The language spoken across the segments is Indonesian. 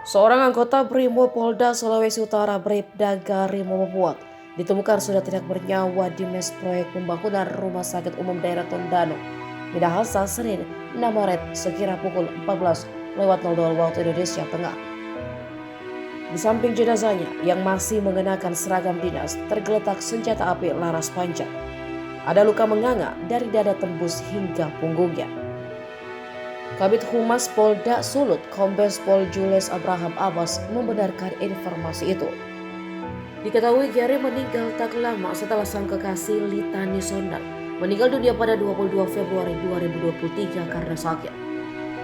Seorang anggota Brimopolda Sulawesi Utara Bribda Gari Momowat ditemukan sudah tidak bernyawa di mes proyek pembangunan Rumah Sakit Umum Daerah Tondano, Minahasa, Senin 6 Maret sekira pukul 14.00 waktu Indonesia Tengah. Di samping jenazahnya yang masih mengenakan seragam dinas tergeletak senjata api laras panjang. Ada luka menganga dari dada tembus hingga punggungnya. Kabid Humas Polda Sulut, Kombes Pol Jules Abraham Abbas membenarkan informasi itu. Diketahui Gary meninggal tak lama setelah sang kekasih Litani Sondang meninggal dunia pada 22 Februari 2023 karena sakit.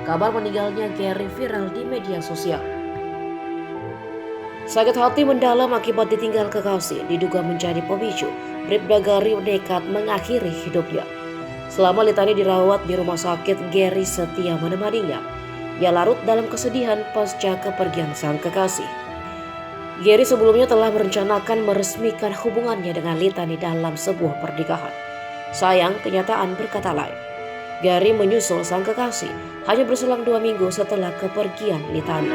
Kabar meninggalnya Gary viral di media sosial. Sakit hati mendalam akibat ditinggal kekasih diduga menjadi pemicu Bribda Gary nekat mengakhiri hidupnya. Selama Litani dirawat di rumah sakit, Gary setia menemaninya. Ia larut dalam kesedihan pasca kepergian sang kekasih. Gary sebelumnya telah merencanakan meresmikan hubungannya dengan Litani dalam sebuah pernikahan. Sayang, kenyataan berkata lain. Gary menyusul sang kekasih hanya berselang 2 minggu setelah kepergian Litani.